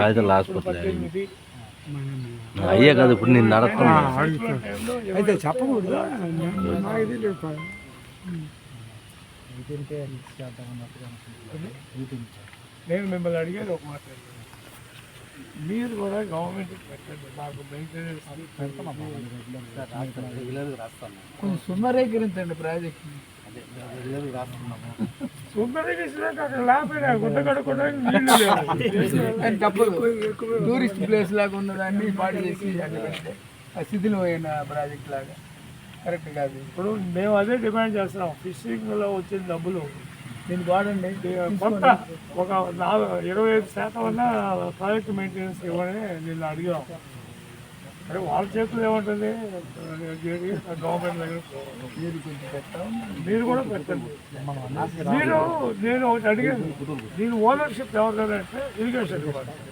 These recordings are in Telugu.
అయితే లాస్ట్ అయ్యే కదా ఇప్పుడు నేను నడుస్తున్నా అయితే చెప్పకూడదు. నేను మిమ్మల్ని అడిగేది ఒక మాట, మీరు కూడా గవర్నమెంట్ పెట్టండి. నాకు మెయింటెనెన్స్ కొంచెం సుందరీకరించండి ప్రాజెక్ట్. సుందరీకరించినాక అక్కడ లేకపోయినా గుడ్డ కడుక్కోవడానికి నీళ్లు లేవు. తప్పదు, టూరిస్ట్ ప్లేస్ లాగా ఉన్నదాన్ని పాడు చేసి శిథిలమైన ప్రాజెక్ట్ లాగా కరెక్ట్ కాదు. ఇప్పుడు మేము అదే డిమాండ్ చేస్తున్నాం. ఫిషింగ్లో వచ్చిన డబ్బులు దీనికి వాడండి. కొత్త ఒక 25% అన్నా ప్రాజెక్ట్ మెయింటెనెన్స్ ఇవ్వని నేను అడిగాం. అరే వాళ్ళ చేతులు ఏముంటుంది, గవర్నమెంట్ దగ్గర మీరు కొంచెం పెట్టాం, మీరు కూడా పెట్టండి. నేను ఒకటి అడిగాను, దీని ఓనర్షిప్ ఎవరిదంటే ఇరిగేషన్ డిపార్ట్మెంట్.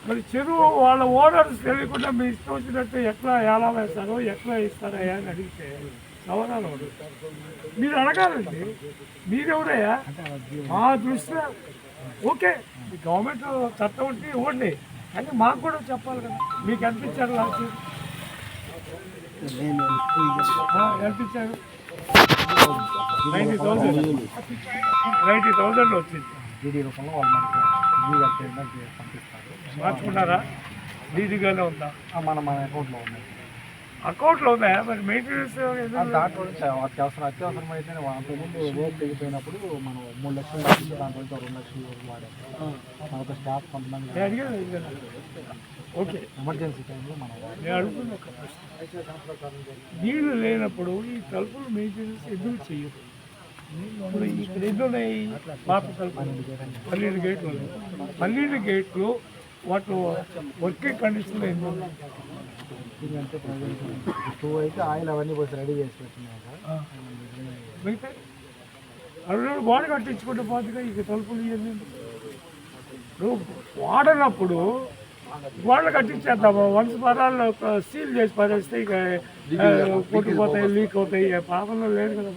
మరి చెరువు వాళ్ళ ఓనర్స్ తెలియకుండా మీ ఇష్టం వచ్చినట్టు ఎట్లా ఎలా వేస్తారో ఎట్లా ఇస్తారయ్యా అని అడిగితే సమాధానం అడుగుతారు. మీరు అడగాలండి, మీరెవరయ్యా? మా దృష్టిలో ఓకే గవర్నమెంట్ చట్టం ఉంటే ఇవ్వండి, కానీ మాకు కూడా చెప్పాలి కదా. మీకు ఎంత ఇచ్చారు లాస్ట్? ఎంత ఇచ్చారు? 90,000 వచ్చింది. మార్చుకున్నారా? డీడీగానే ఉందా? మన అకౌంట్లో ఉన్నాయి. అకౌంట్లో ఉన్నాయా? మరి మెయింటెనెన్స్ దాంట్లో అత్యవసరం అయితే అంతకుముందు రోడ్ తెగిపోయినప్పుడు మనం 3 లక్షలు దాంట్లో 2 లక్షలు వాడాము. తర్వాత స్టాఫ్ కొంతమంది ఓకే ఎమర్జెన్సీ టైంలో మనం నేను అడుగుతున్న ఒక ప్రశ్న, నీళ్లు లేనప్పుడు ఈ తలుపులు మెయింటెనెన్స్ ఎందుకు చేయరు? ఇప్పుడు ఇక్కడ ఎన్ని ఉన్నాయి? పాత తలుపులు 12 గేట్లు ఉన్నాయి. 12 గేట్లు వాటి వర్కింగ్ కండిషన్లో ఎన్ని ఉన్నాయి? అంటే ప్రజెంట్ అయితే ఆయిల్ అవన్నీ పోయి రెడీ చేసి పెట్టినాక మిగతా అవి బాడీ కట్టించుకుంటే పోతుగా ఇక తలుపులు ఇవన్నీ. ఇప్పుడు వాడనప్పుడు వాళ్ళు కట్టించేద్దాము. వన్స్ పదాల్లో సీల్ చేసి పడేస్తే ఇక కొట్టుకుపోతాయి, లీక్ అవుతాయి. పాపంలో లేదు కదా.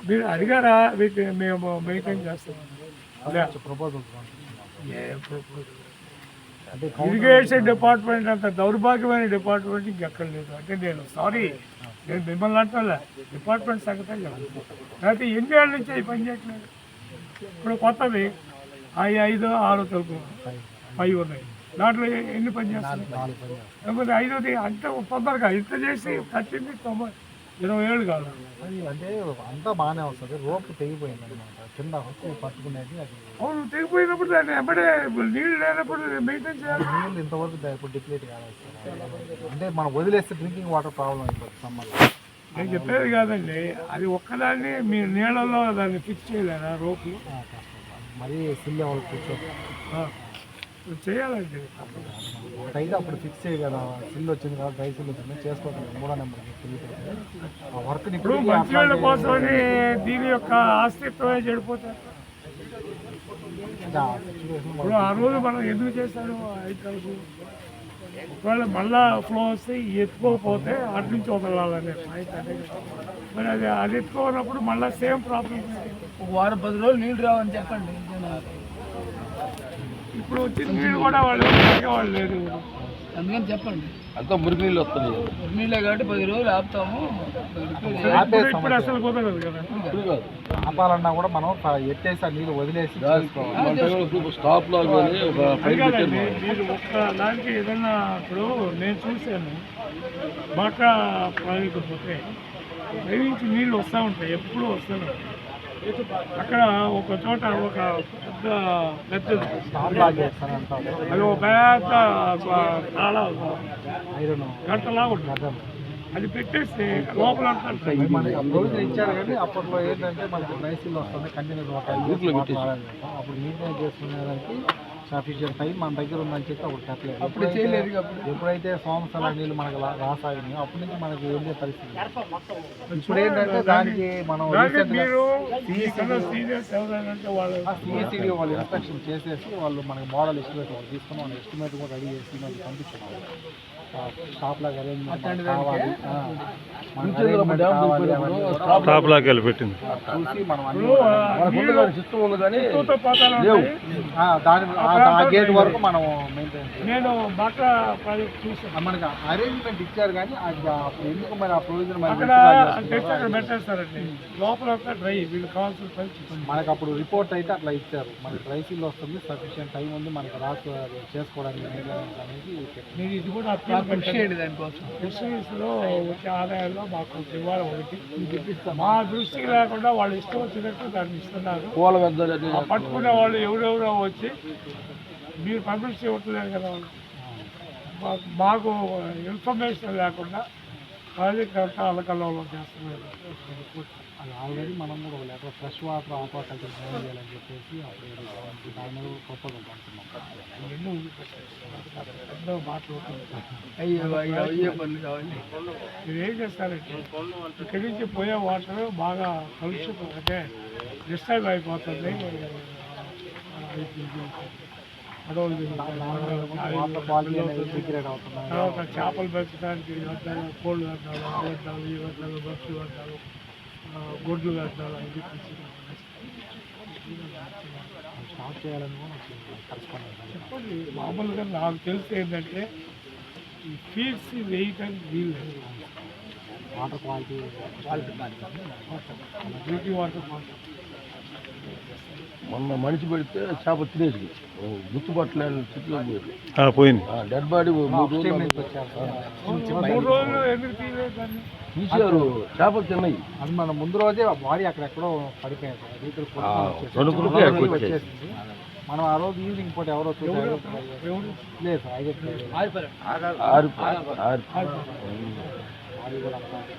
మీరు అడిగారా? వీటి మేము మెయింటైన్ చేస్తాం. ఇరిగేషన్ డిపార్ట్మెంట్ అంత దౌర్భాగ్యమైన డిపార్ట్మెంట్ ఇంకెక్కడ లేదు. అంటే నేను సారీ, నేను మిమ్మల్ని అంటలే, డిపార్ట్మెంట్ సంగతే లేదు. లేకపోతే ఎన్ని ఏళ్ళ నుంచి అవి పనిచేయట్లేదు. ఇప్పుడు కొత్తది 5-6 తలుపు 5 ఉన్నాయి. దాంట్లో ఎన్ని పని చేస్తాయి? 5ది అంత తొందరగా ఇంత చేసి కట్టింది 20 ఏళ్ళు కాదు. అంటే అంతా బాగానే వస్తుంది. రోప్ తెగిపోయింది అనమాట, కింద హక్కు పట్టుకునేది. అది అవును, తెగిపోయినప్పుడు దాన్ని ఎమ్మడే నీళ్ళు లేనప్పుడు మెయింటైన్ చేయాలి. నీళ్ళు ఇంతవరకు ఇప్పుడు డిప్లీట్ కాలేదు. అంటే మనం వదిలేస్తే డ్రింకింగ్ వాటర్ ప్రాబ్లం అయిపోతుంది సమ్మర్. నేను చెప్పేది కాదండి, అది ఒక్కదాన్ని మీ నీళ్ళలో దాన్ని ఫిక్స్ చేయలేదా రోప్లు? మరీ సిల్ లెవెల్ చేయాలండి. ఒకటైతే అప్పుడు ఫిక్స్ చేయ కదా, సిల్ వచ్చింది కదా, డ్రై సిల్ వచ్చింది, చేసుకోవడం 3వ నెంబర్ వర్క్. ఇప్పుడు మంచినీళ్ళ కోసమని దీని యొక్క అస్తిత్వమే చెడిపోతారు. ఇప్పుడు ఆ రోజు మనం ఎందుకు చేశారు? 5 తలుపు ఒకవేళ మళ్ళా ఫ్లో వస్తే ఎత్తుకోకపోతే అటు నుంచి వదలాలనే మరి అది ఎత్తుకోనప్పుడు మళ్ళీ సేమ్ ప్రాబ్లం. ఒక వారం 10 రోజులు నీళ్ళు రావని చెప్పండి. ఇప్పుడు వచ్చిన నీళ్ళు కూడా వాళ్ళు లేదు, అందుకని చెప్పండి. అంతా మురికి నీళ్ళు వస్తున్నాయి. మురికి నీళ్ళే కాబట్టి 10 రోజులు ఆపుతాము. ఇప్పుడు అసలు కుదరదు కదా. ఆపాలన్నా కూడా మనం ఎత్తేసి ఆ నీళ్ళు వదిలేసి స్టాప్ లో మీరు ఒక్క దానికి ఏదన్నా. ఇప్పుడు నేను చూశాను బాగా ప్రాజెక్టు పోతే నుంచి నీళ్ళు వస్తూ ఉంటాయి, ఎప్పుడు వస్తూనే. అక్కడ ఒక చోట ఒక పెద్ద అది ఒక పెద్ద గంటలా ఉంటుంది, అది పెట్టేస్తే లోపల ఇచ్చారు. కానీ అప్పట్లో ఏంటంటే మనకి రైసిల్ వస్తుంది కంటిన్యూస్ అప్పుడు మెయింటైన్ చేసుకునేదానికి సఫిషియంట్ టైం మన దగ్గర ఉందని చెప్పి అప్పుడు కట్టలేదు. అప్పుడు చేయలేదు. ఎప్పుడైతే సంవత్సరాల నీళ్ళు మనకు రాసాగినాయో అప్పటి నుంచి మనకి వెళ్ళే పరిస్థితి. ఇప్పుడు ఏంటంటే దానికి మనం సిఎస్సిడి వాళ్ళు ఇన్స్ట్రక్షన్ చేసేసి వాళ్ళు మనకి మోడల్ ఎస్టిమేట్ వాళ్ళు తీసుకుని వాళ్ళు ఎస్టిమేట్ కూడా రెడీ చేసి మనకి పంపించుకున్నారు. స్టాప్ లాగా అరేంజ్మెంట్ అట్లాంటి కావాలి. దానికి డ్యామ్ దిగిపోయినప్పుడు టాప్ లాగా వెళ్ళి పెట్టింది. చూసి మనం అన్ని సిస్టమ్ ఉంది కానీ లేవు. దాని ఆ గేట్ వరకు మనం మెయింటైన్ చేయాలి. నేను బాగా ప్రాజెక్ట్ చూసాను. మనకి అరేంజ్మెంట్ ఇచ్చారు కానీ అది అప్పుడు ఎందుకు మరి ఆ ప్రొవిజన్ అక్కడ పెట్టేస్తారండి, లోపల డ్రై వీళ్ళు కావాల్సిన పరిస్థితి. మనకు అప్పుడు రిపోర్ట్ అయితే అట్లా ఇచ్చారు. మనకి డ్రై సీల్ వస్తుంది, సఫిషియెంట్ టైం ఉంది మనకి రాసు చేసుకోవడానికి maintenance అనేది పెట్టారు. నేను ఇది కూడా కృషి చేయండి దానికోసం. ఫిషరీస్లో వచ్చే ఆదాయాల్లో మాకు కొంచెం ఇవ్వాలి. ఒకటి మా దృష్టికి లేకుండా వాళ్ళు ఇష్టం వచ్చినట్టు దాన్ని ఇస్తున్నారు. పూల పెద్దలు ఆ పట్టుకునే వాళ్ళు ఎవరెవరో వచ్చి మీరు పబ్లిసిటీ ఇవ్వట్లేదు కదా వాళ్ళు. మాకు ఇన్ఫర్మేషన్ లేకుండా ప్రాజెక్ట్ అంతా అలకల్లో చేస్తున్నారు. అది ఆల్రెడీ మనం కూడా ఒక letter fresh water aquaculture join చేయాలని చెప్పేసి అప్పుడు దాని మీద ప్రపోజల్ పంపుతున్నాం. ఎన్నో మాటలు అయ్యే పనులు కావాలి. మీరు ఏం చేస్తారంటే ఇక్కడి నుంచి పోయే వాటర్ బాగా కలుషితం అంటే డిస్టర్బ్ అయిపోతుంది. వాటర్ క్వాలిటీ అనేది డిగ్రేడ్ అవుతున్నాయి. తర్వాత చేపలు పెంచడానికి వ్యర్థాలు, కోళ్ళు వ్యర్థాలు, ఆ వ్యర్థాలు, ఈ వ్యర్థాలు, పక్షులు వ్యర్థాలు, గొడ్లు వ్యర్థాలు అవి స్టార్ట్ చేయాలని కూడా కరెస్పాండెంట్ చెప్పండి. మామూలుగా నాకు తెలిసి ఏంటంటే ఈ ఫీడ్స్ వేయటానికి వీలు వాటర్ క్వాలిటీ డ్రింకింగ్ వాటర్ మొన్న మనిషి పెడితే చేప తినేసి గుర్తుపట్టలేని స్థితిలో పోయింది. డెడ్ బాడీ 3 రోజులు మూడు రోజులు ఎందుకు తీయలేదు దాన్ని? తీసారు. చేపలు తిన్నాయి. అది మన ముందు రోజే బాడీ అక్కడెక్కడో పడిపోయింది. తణుకులకి ఎక్కువ వచ్చేసింది. మనం ఆ రోజు ఈవినింగ్ పూట ఎవరో చూసారు లేదు సార్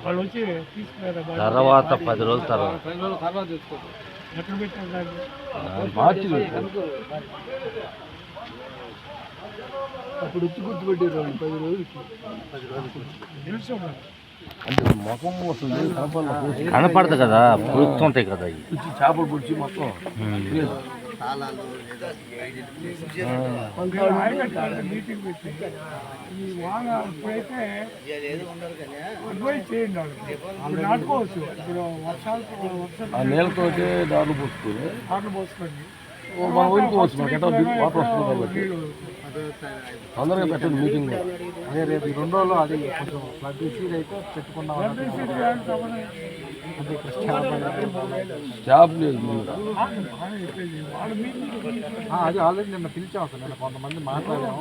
వాళ్ళు వచ్చి తీసుకున్నారు. తర్వాత 10 రోజుల తర్వాత ఎక్కడ పెట్టారు దాన్ని? మార్చి అప్పుడు వచ్చి గుర్తుపెట్టారు 10 రోజులకి. తెలుసు అంటే ముఖం వస్తుంది, కనపడదు కదా, పుడుతుంటాయి కదా ఇచ్చి చేపలు పుడిచి మొత్తం మీటింగ్ పెట్టి ఈ వాన ఇప్పుడైతే అడ్వైజ్ చేయండి వాళ్ళు నాటుకోవచ్చు. ఇప్పుడు ఆ నీళ్ళతో దారులు పోసుకొని వాటర్ పోసుకోండి, మనం వదులుకోవచ్చు. మనకి ఎట్లా వాటర్ వస్తుంది కాబట్టి తొందరగా పెట్టండి మీటింగ్. అదే రేపు ఈ 2 రోజులు అది కొంచెం ఫ్లడ్ సీడ్ అయితే పెట్టుకున్నాం. చేప లేదు అది ఆల్రెడీ నిన్న పిలిచాం అసలు. నిన్న కొంతమంది మాట్లాడాము.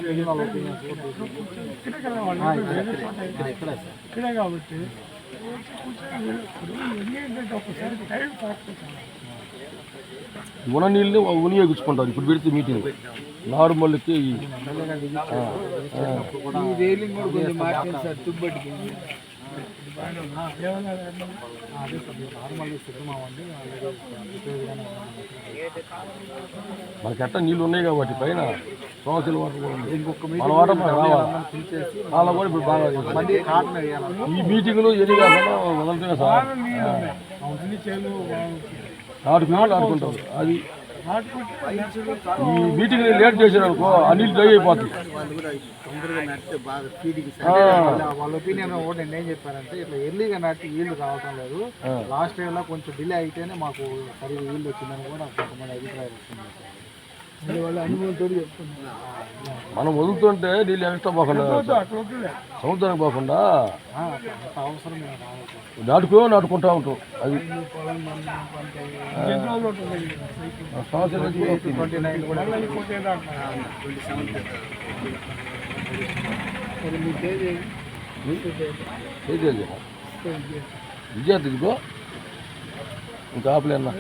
ఇక్కడే కాబట్టి ఒకసారి టైం ఉన్న నీళ్ళు వినియోగించుకుంటారు. ఇప్పుడు పెడితే మీటింగ్ నార్మల్కి రైలింగ్ కూడా కొంచెం మార్చింది సార్. తుబ్బటికి మనకి ఎట్లా నీళ్ళు ఉన్నాయి కాబట్టి పైన సోమశిల వాటర్ కూడా ఉంది. మన వాటర్ మనకు రావాలి. అలా కూడా ఇప్పుడు బాగా ఈ మీటింగ్లు ఎన్ని కాకుండా వదలటమే సార్. నాటుకుని ఆడుకుంటారు. అది ఈ మీటింగ్ లేట్ చేశారు అనుకో ఆ నీళ్ళు డ్రై అయిపోతుంది. వాళ్ళ ఒపీనియన్ కూడా నేను ఏం చెప్పానంటే ఇట్లా ఎర్లీగా నాటి వీళ్ళు రావటం లేదు, లాస్ట్ టైంలో కొంచెం డిలే అయితేనే మాకు సరిగ్గా వీళ్ళు వచ్చిందని కూడా కొంతమంది అభిప్రాయం వస్తుంది. వాళ్ళ అనుభవంతో చెప్తున్నారు. మనం వదులుతుంటే నీళ్ళు ఎక్స్ట్రా పోకుండా సముద్రానికి పోకుండా అవసరం నాటుకుంటా ఉంటాం. అది సంవత్సరం 29 కూడా విజయ ఇదిగో ఇంకా ఆపలేనా.